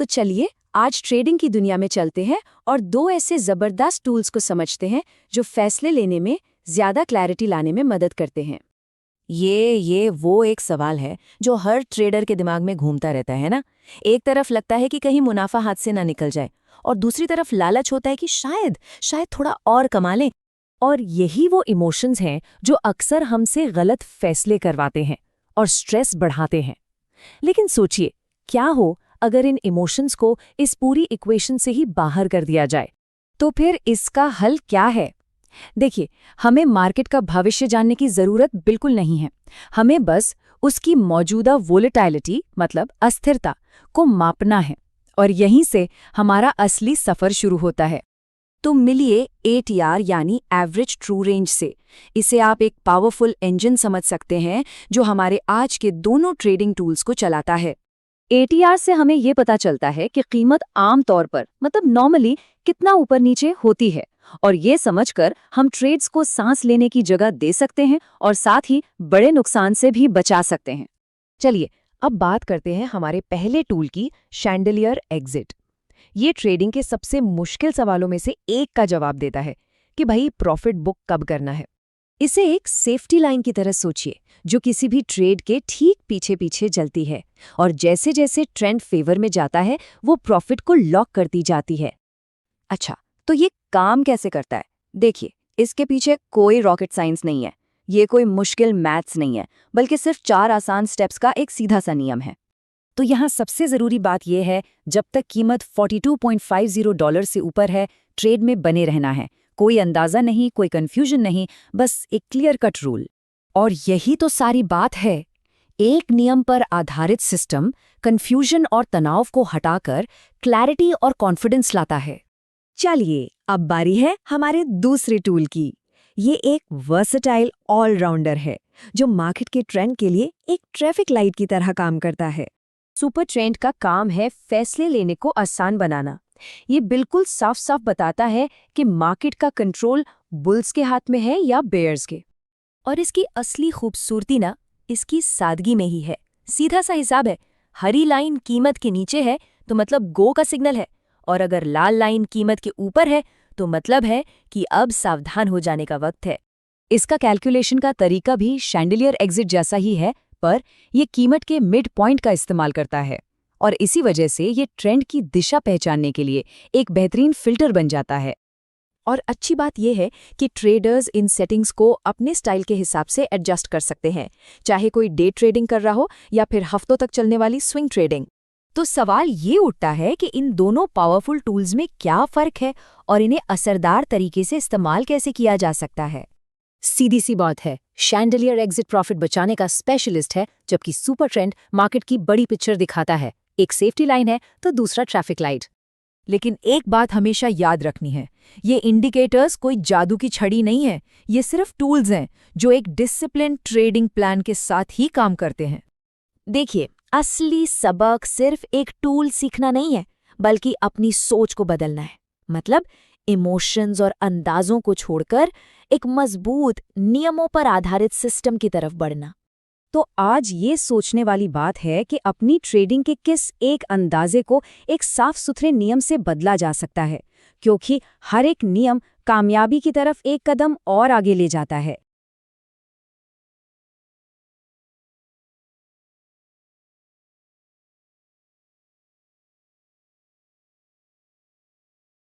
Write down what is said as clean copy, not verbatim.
तो चलिए आज ट्रेडिंग की दुनिया में चलते हैं और दो ऐसे जबरदस्त टूल्स को समझते हैं जो फैसले लेने में ज्यादा क्लैरिटी लाने में मदद करते हैं। ये वो एक सवाल है जो हर ट्रेडर के दिमाग में घूमता रहता है ना। एक तरफ लगता है कि कहीं मुनाफा हाथ से ना निकल जाए और दूसरी तरफ लालच होता है कि शायद थोड़ा और कमा लें। और यही वो इमोशंस हैं जो अक्सर हमसे गलत फैसले करवाते हैं और स्ट्रेस बढ़ाते हैं। लेकिन सोचिए, क्या हो अगर इन इमोशंस को इस पूरी इक्वेशन से ही बाहर कर दिया जाए? तो फिर इसका हल क्या है? देखिए, हमें मार्केट का भविष्य जानने की जरूरत बिल्कुल नहीं है। हमें बस उसकी मौजूदा वोलेटिलिटी मतलब अस्थिरता को मापना है और यहीं से हमारा असली सफर शुरू होता है। तो मिलिए ATR यानी एवरेज ट्रू रेंज से। इसे आप एक पावरफुल इंजन समझ सकते हैं जो हमारे आज के दोनों ट्रेडिंग टूल्स को चलाता है। ATR से हमें ये पता चलता है कि कीमत आम तौर पर मतलब नॉर्मली कितना ऊपर नीचे होती है और ये समझकर हम ट्रेड्स को सांस लेने की जगह दे सकते हैं और साथ ही बड़े नुकसान से भी बचा सकते हैं। चलिए अब बात करते हैं हमारे पहले टूल की, शैंडिलियर एग्जिट। ये ट्रेडिंग के सबसे मुश्किल सवालों में से एक का जवाब देता है कि भाई प्रॉफिट बुक कब करना है। इसे एक सेफ्टी लाइन की तरह सोचिए जो किसी भी ट्रेड के ठीक पीछे पीछे चलती है और जैसे जैसे ट्रेंड फेवर में जाता है वो प्रॉफिट को लॉक करती जाती है। अच्छा, तो ये काम कैसे करता है? देखिए, इसके पीछे कोई रॉकेट साइंस नहीं है, ये कोई मुश्किल मैथ्स नहीं है, बल्कि सिर्फ 4 आसान स्टेप्स का एक सीधा सा नियम है। तो यहाँ सबसे ज़रूरी बात यह है, जब तक कीमत $42.50 से ऊपर है, ट्रेड में बने रहना है। कोई अंदाज़ा नहीं, कोई कन्फ्यूजन नहीं, बस एक क्लियर कट रूल। और यही तो सारी बात है। एक नियम पर आधारित सिस्टम कन्फ्यूजन और तनाव को हटाकर क्लैरिटी और कॉन्फिडेंस लाता है। चलिए, अब बारी है हमारे दूसरे टूल की। ये एक वर्सेटाइल ऑलराउंडर है जो मार्केट के ट्रेंड के लिए एक ट्रैफिक लाइट की तरह काम करता है। सुपर ट्रेंड का काम है फैसले लेने को आसान बनाना। ये बिल्कुल साफ साफ बताता है कि मार्केट का कंट्रोल बुल्स के हाथ में है या बेयर्स के। और इसकी असली खूबसूरती ना इसकी सादगी में ही है। सीधा सा हिसाब है, हरी लाइन कीमत के नीचे है तो मतलब गो का सिग्नल है, और अगर लाल लाइन कीमत के ऊपर है तो मतलब है कि अब सावधान हो जाने का वक्त है। इसका कैलकुलेशन का तरीका भी शैंडिलियर एग्जिट जैसा ही है, पर यह कीमत के मिड पॉइंट का इस्तेमाल करता है और इसी वजह से ये ट्रेंड की दिशा पहचानने के लिए एक बेहतरीन फिल्टर बन जाता है। और अच्छी बात यह है कि ट्रेडर्स इन सेटिंग्स को अपने स्टाइल के हिसाब से एडजस्ट कर सकते हैं, चाहे कोई डे ट्रेडिंग कर रहा हो या फिर हफ्तों तक चलने वाली स्विंग ट्रेडिंग। तो सवाल ये उठता है कि इन दोनों पावरफुल टूल्स में क्या फ़र्क है और इन्हें असरदार तरीके से इस्तेमाल कैसे किया जा सकता है। सीधी सी बात है, शैंडिलियर एग्जिट प्रॉफिट बचाने का स्पेशलिस्ट है, जबकि सुपर ट्रेंड मार्केट की बड़ी पिक्चर दिखाता है। एक सेफ्टी लाइन है तो दूसरा ट्रैफिक लाइट। लेकिन एक बात हमेशा याद रखनी है, ये इंडिकेटर्स कोई जादू की छड़ी नहीं है। ये सिर्फ टूल्स हैं जो एक डिसिप्लिन ट्रेडिंग प्लान के साथ ही काम करते हैं। देखिए, असली सबक सिर्फ एक टूल सीखना नहीं है, बल्कि अपनी सोच को बदलना है। मतलब इमोशंस और अंदाजों को छोड़कर एक मजबूत नियमों पर आधारित सिस्टम की तरफ बढ़ना। तो आज ये सोचने वाली बात है कि अपनी ट्रेडिंग के किस एक अंदाजे को एक साफ सुथरे नियम से बदला जा सकता है, क्योंकि हर एक नियम कामयाबी की तरफ एक कदम और आगे ले जाता है।